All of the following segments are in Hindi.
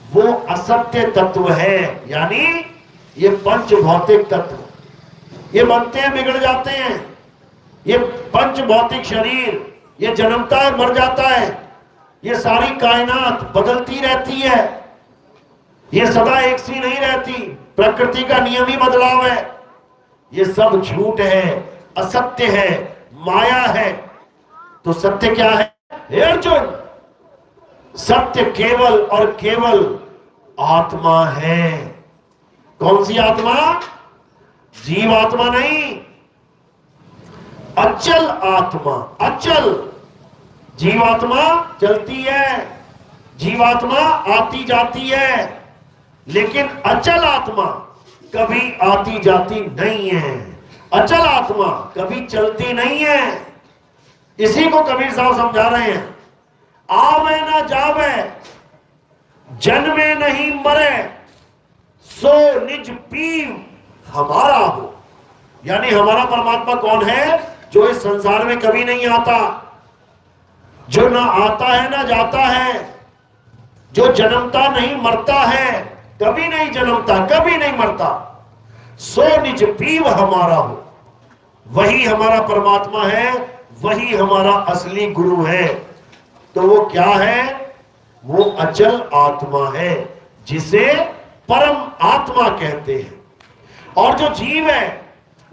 वो असत्य तत्व है। यानी ये पंच भौतिक तत्व ये बनते हैं, बिगड़ जाते हैं। ये पंच भौतिक शरीर ये जन्मता है, मर जाता है। ये सारी कायनात बदलती रहती है, ये सदा एक सी नहीं रहती। प्रकृति का नियम ही बदलाव है। ये सब झूठ है, असत्य है, माया है। तो सत्य क्या है हे अर्जुन? सत्य केवल और केवल आत्मा है। कौन सी आत्मा? जीव आत्मा नहीं, अचल आत्मा। अचल जीवात्मा चलती है, जीवात्मा आती जाती है, लेकिन अचल आत्मा कभी आती जाती नहीं है। अचल आत्मा कभी चलती नहीं है। इसी को कबीर साहब समझा रहे हैं। आवे ना जावे, जन्मे नहीं मरे, सो निज पीव हमारा हो। यानी हमारा परमात्मा कौन है? जो इस संसार में कभी नहीं आता, जो ना आता है ना जाता है, जो जन्मता नहीं मरता है, कभी नहीं जन्मता कभी नहीं मरता। सो निज पीव हमारा हो। वही हमारा परमात्मा है, वही हमारा असली गुरु है। तो वो क्या है? वो अचल आत्मा है, जिसे परम आत्मा कहते हैं। और जो जीव है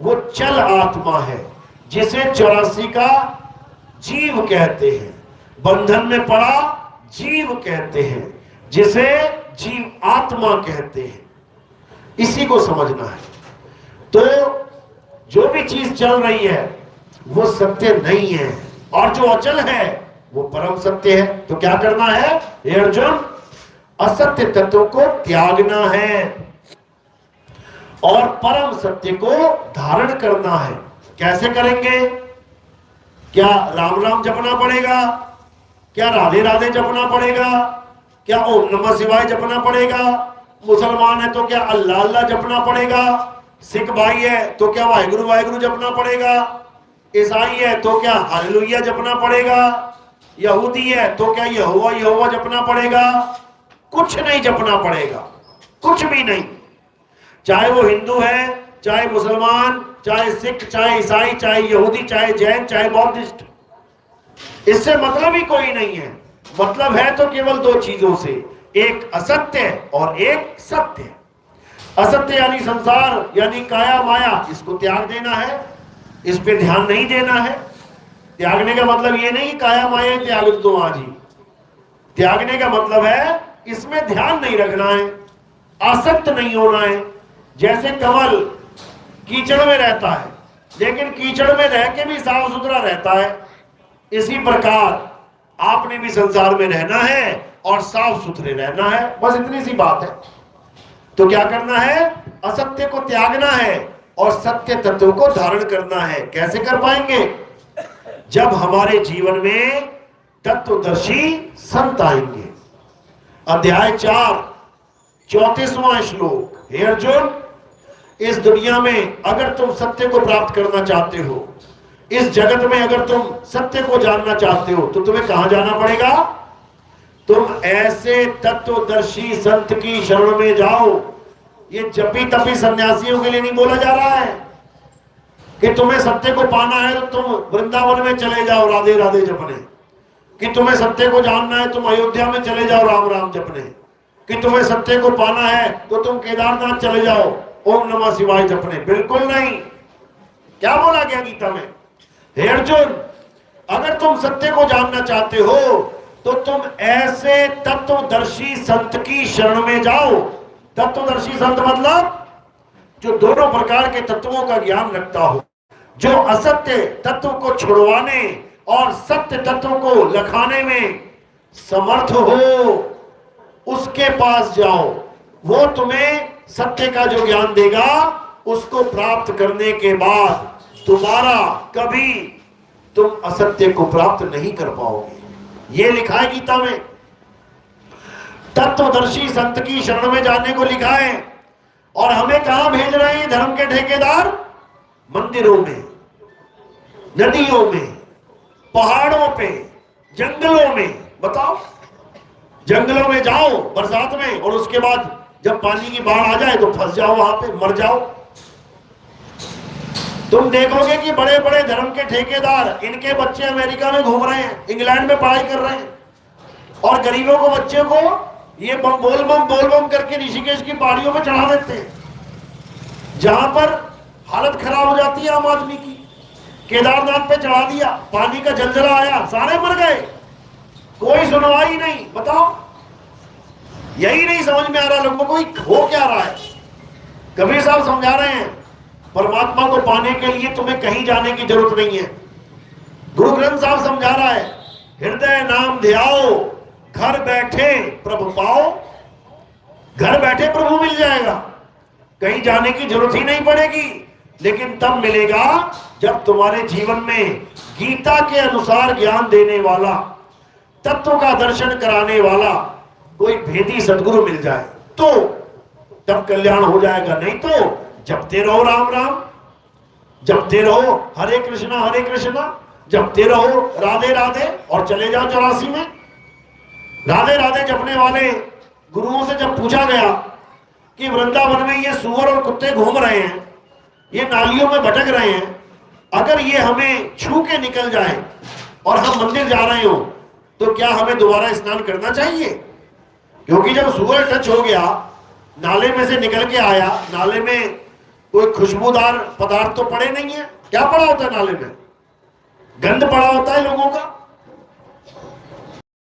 वो चल आत्मा है, जिसे 84 का जीव कहते हैं। बंधन में पड़ा जीव कहते हैं, जिसे जीव आत्मा कहते हैं। इसी को समझना है। तो जो भी चीज चल रही है वो सत्य नहीं है, और जो अचल है वो परम सत्य है। तो क्या करना है हे अर्जुन? असत्य तत्व को त्यागना है और परम सत्य को धारण करना है। कैसे करेंगे? क्या राम राम जपना पड़ेगा? क्या राधे राधे जपना पड़ेगा? क्या ओम नमः शिवाय जपना पड़ेगा? मुसलमान है तो क्या अल्लाह अल्लाह जपना पड़ेगा? सिख भाई है तो क्या वाहिगुरु वाहिगुरु जपना पड़ेगा? ईसाई है तो क्या हालेलुया जपना पड़ेगा? यहूदी है तो क्या यहोवा यहोवा जपना पड़ेगा? कुछ नहीं जपना पड़ेगा, कुछ भी नहीं। चाहे वो हिंदू है, चाहे मुसलमान, चाहे सिख, चाहे ईसाई, चाहे यहूदी, चाहे जैन, चाहे बौद्धिस्ट, इससे मतलब ही कोई नहीं है। मतलब है तो केवल दो चीजों से, एक असत्य और एक सत्य। असत्य यानी संसार, यानी काया माया, इसको त्याग देना है, इस पे ध्यान नहीं देना है। त्यागने का मतलब ये नहीं काया माया त्याग दो आज ही। त्यागने का मतलब है इसमें ध्यान नहीं रखना है, आसक्त नहीं होना है। जैसे कमल कीचड़ में रहता है, लेकिन कीचड़ में रह के भी साफ सुथरा रहता है, इसी प्रकार आपने भी संसार में रहना है और साफ सुथरे रहना है। बस इतनी सी बात है। तो क्या करना है? असत्य को त्यागना है और सत्य तत्व को धारण करना है। कैसे कर पाएंगे? जब हमारे जीवन में तत्वदर्शी संत आएंगे। अध्याय 4 34वां श्लोक। हे अर्जुन, इस दुनिया में अगर तुम सत्य को प्राप्त करना चाहते हो, इस जगत में अगर तुम सत्य को जानना चाहते हो, तो तुम्हें कहां जाना पड़ेगा? तुम ऐसे तत्वदर्शी संत की शरण में जाओ। ये जपी तपी सन्यासियों के लिए नहीं बोला जा रहा है कि तुम्हें सत्य को पाना है तो तुम वृंदावन में चले जाओ राधे राधे जपने, कि तुम्हें सत्य को जानना है तुम अयोध्या में चले जाओ राम राम जपने, कि तुम्हें सत्य को पाना है तो तुम केदारनाथ चले जाओ ओम नमः शिवाय जपने। बिल्कुल नहीं। क्या बोला गया गीता में? हे अर्जुन, अगर तुम सत्य को जानना चाहते हो तो तुम ऐसे तत्वदर्शी संत की शरण में जाओ। तत्वदर्शी संत मतलब जो दोनों प्रकार के तत्वों का ज्ञान रखता हो, जो असत्य तत्व को छुड़वाने और सत्य तत्व को लखाने में समर्थ हो, उसके पास जाओ। वो तुम्हें सत्य का जो ज्ञान देगा, उसको प्राप्त करने के बाद दोबारा कभी तुम असत्य को प्राप्त नहीं कर पाओगे। ये लिखा है गीता में। तत्वदर्शी संत की शरण में जाने को लिखा है। और हमें कहां भेज रहे हैं धर्म के ठेकेदार? मंदिरों में, नदियों में, पहाड़ों पे, जंगलों में। बताओ, जंगलों में जाओ बरसात में, और उसके बाद जब पानी की बाढ़ आ जाए तो फंस जाओ, वहां पे मर जाओ। तुम देखोगे कि बड़े बड़े धर्म के ठेकेदार, इनके बच्चे अमेरिका में घूम रहे हैं, इंग्लैंड में पढ़ाई कर रहे हैं, और गरीबों को, बच्चे को ये बोल बम करके ऋषिकेश की पहाड़ियों में चढ़ा देते हैं, जहां पर हालत खराब हो जाती है आम आदमी की। केदारनाथ पे चढ़ा दिया, पानी का जलजला आया, सारे मर गए, कोई सुनवाई नहीं। बताओ, यही नहीं समझ में आ रहा लोगों को हो क्या रहा है। कबीर साहब समझा रहे हैं, परमात्मा को पाने के लिए तुम्हें कहीं जाने की जरूरत नहीं है। गुरु ग्रंथ साहब समझा रहा है, हृदय नाम ध्याओ, घर बैठे प्रभु पाओ। घर बैठे प्रभु मिल जाएगा, कहीं जाने की जरूरत ही नहीं पड़ेगी। लेकिन तब मिलेगा जब तुम्हारे जीवन में गीता के अनुसार ज्ञान देने वाला, तत्व का दर्शन कराने वाला कोई भेदी सदगुरु मिल जाए, तो तब कल्याण हो जाएगा। नहीं तो जपते रहो राम राम, जपते रहो हरे कृष्णा, जपते रहो राधे राधे, और चले जाओ 84 में। राधे राधे जपने वाले गुरुओं से जब पूछा गया कि वृंदावन में ये सूअर और कुत्ते घूम रहे हैं, ये नालियों में भटक रहे हैं, अगर ये हमें छू के निकल जाए और हम मंदिर जा रहे हो, तो क्या हमें दोबारा स्नान करना चाहिए? क्योंकि जब सूअर टच हो गया, नाले में से निकल के आया, नाले में कोई खुशबूदार पदार्थ तो पड़े नहीं है। क्या पड़ा होता है नाले में? गंद पड़ा होता है लोगों का।